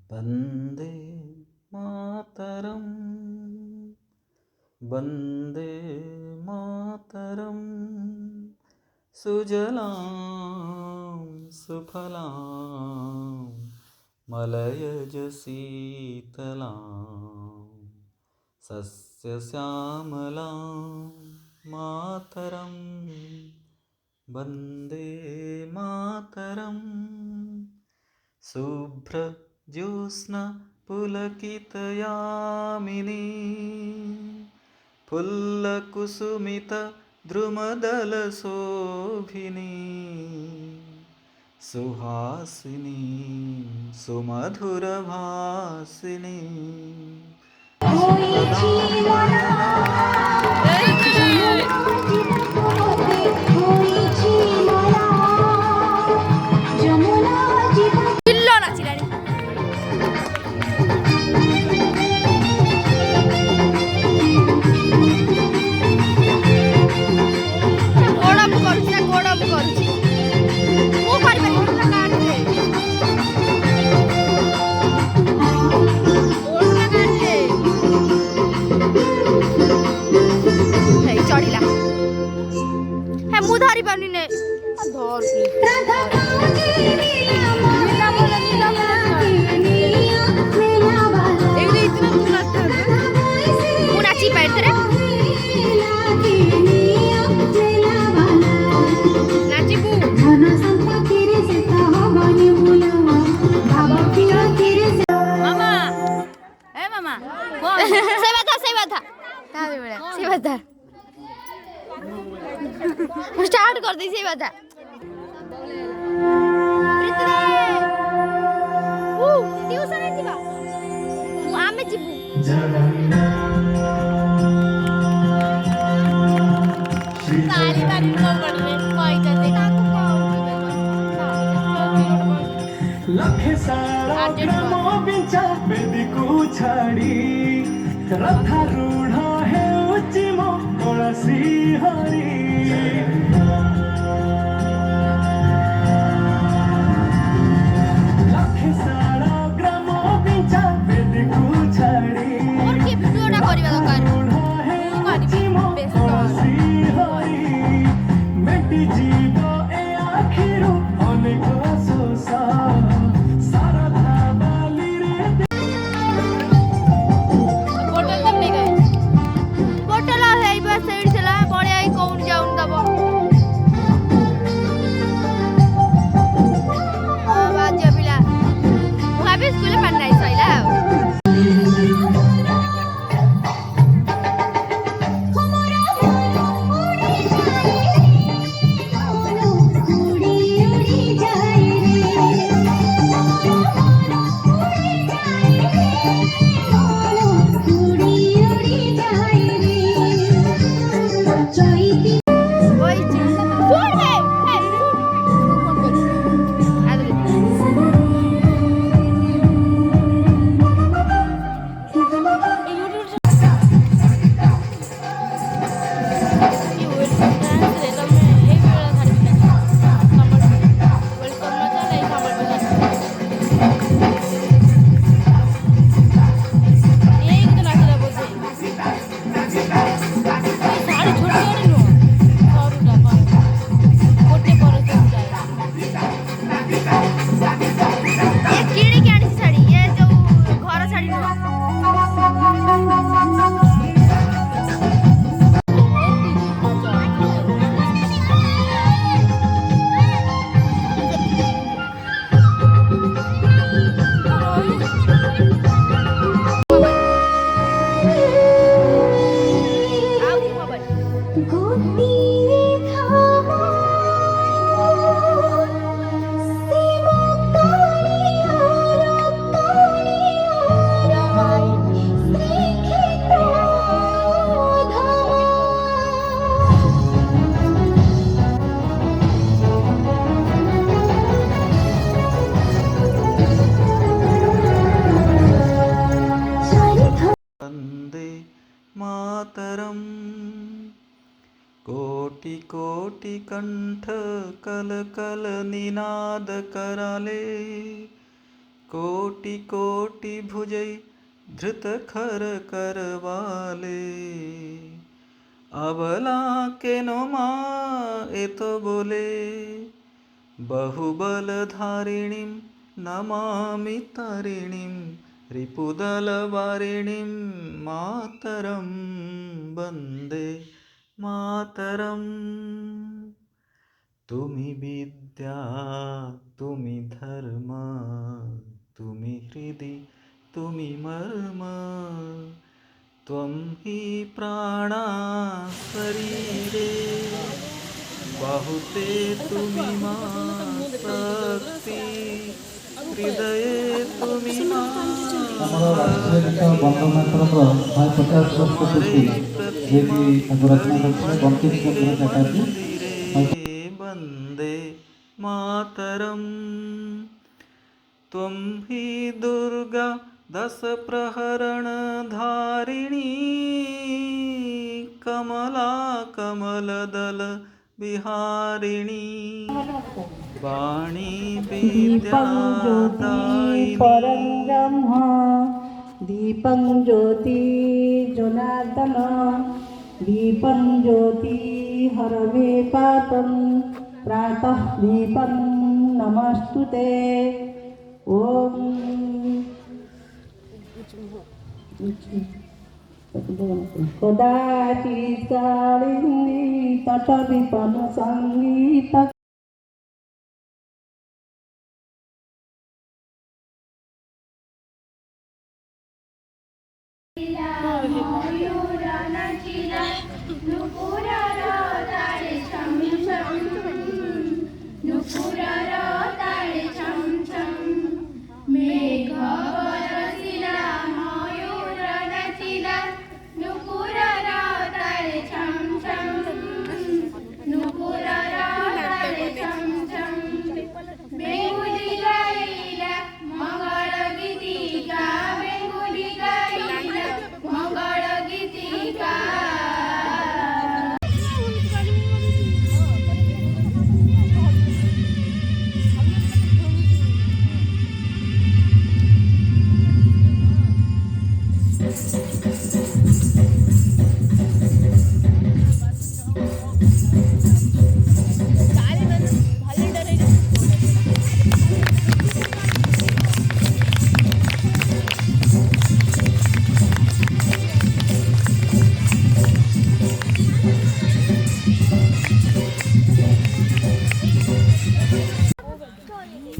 वन्दे मातरं वन्दे मातरं सुजलां सुफलां मलयज शीतलां सस्यश्यामलां मातरं वन्दे मातरम् शुभ्रज्योत्स्ना पुलकितयामिनी फुल्लकुसुमितद्रुमदलशोभिनी सुहासिनी सुमधुरभासिनी चढ़िला है मु धरी पानी ने धर मु नाची पाइतरे नाचिबू मामा ए मामा से बाधा से बाधा स्टार्ट कर दी से बाधा ट्यूशन है जीवा आमे जीबू सारी बारी को पड़ले पैसा दे लखे सारा ग्राम बिंचा बेदी को छाड़ी रथा रूढ़ है उचिमो तुलसी हरी लखे सारा ग्राम बिंचा बेदी को छाड़ी और के वीडियोटा करबा दरकार उचिमो तुलसी हरी मेटी जीव ए आखिरो अनेक सोसा मातरम कोटि कोटि कंठ कल कल निनाद कराले कोटि कोटि भुजै धृत खर करवाले अबला के नो माँ ए तो बोले बहुबल धारिणीं नमामि तारिणीं रिपुदल वारिणीं मातरं वन्दे मातरम्। तुमि विद्या तुमि धर्म तुमि हृदि तुमि मर्म त्वं हि प्राणा शरीरे बाहुते तुमि मा शक्ति हृदये तुमि मा ଆମର ରାଜ୍ୟ ବନ୍ଦ ମାତରର 150 ବର୍ଷ ପୂର୍ତ୍ତି ଯିଏକି ତାଙ୍କୁ ରଚନା କରିଥିଲେ ବଙ୍କିମ ଚନ୍ଦ୍ର ଚାଟାର୍ଜୀ। वन्दे मातरम्। त्वं हि दुर्गा दश प्रहरण धारिणी कमला कमलदल विहारिणी वाणी विद्यादायिनी परं ब्रह्म दीपं ज्योति जनार्दन दीपं ज्योति हरमे पातं प्रातः दीपं नमस्तुते। ओम कदाचित् कालिन्दी तटविपन संगीत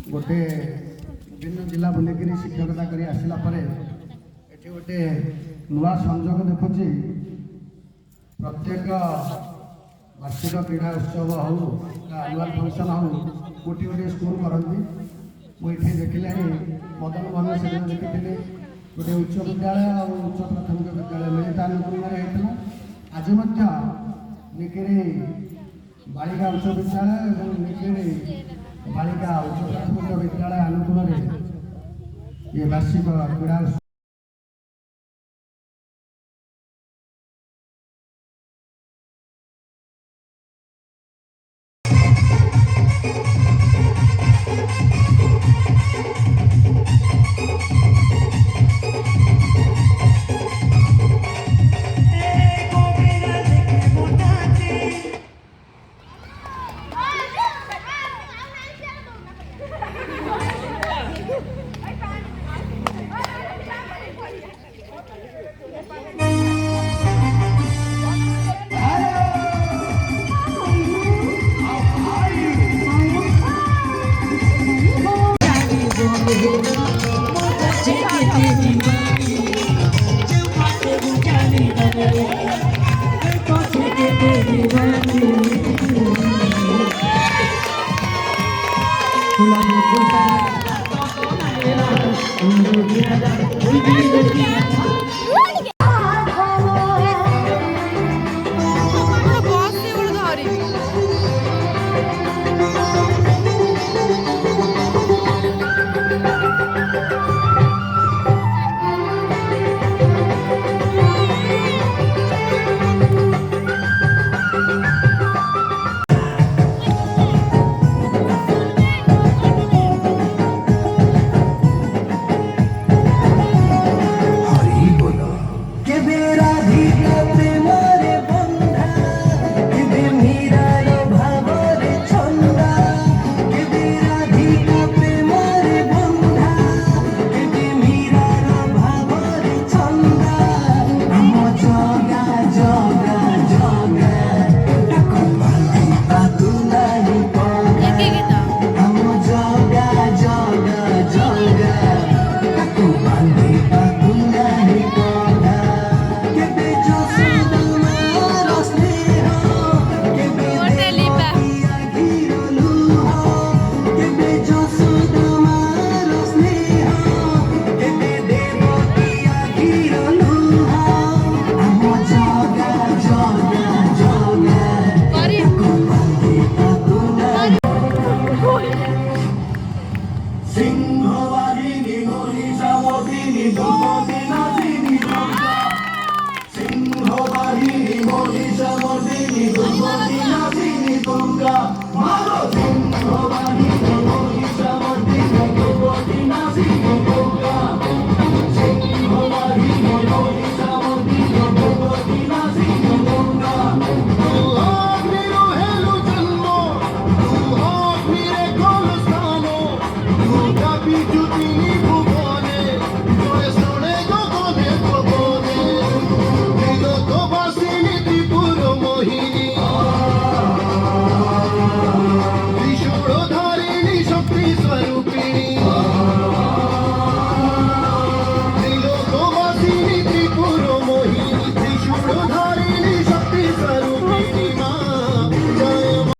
गोटे विभिन्न जिला बुलिक शिक्षकता कर आसला ये गोटे नुआ संजोग देखुची प्रत्येक वार्षिक क्रीड़ा उत्सव हो आनुआल फंक्शन हो गोटे गोटे स्कूल करती मुझे देखिले मदन मोहन से देखी गोटे उच्च विद्यालय और उच्च प्राथमिक विद्यालय मिलित अनुकूल होता आज निकेरे बालिका उच्च विद्यालय और निकेरे बालिका उच्च प्राथमिक विद्यालय अनुकूल ये वार्षिक क्रीड़ा দুর্মতি নাচিনী দুর্গা সিংহবাহিনী মহিষামর্দিনী দুর্মতি নাচিনী দুর্গা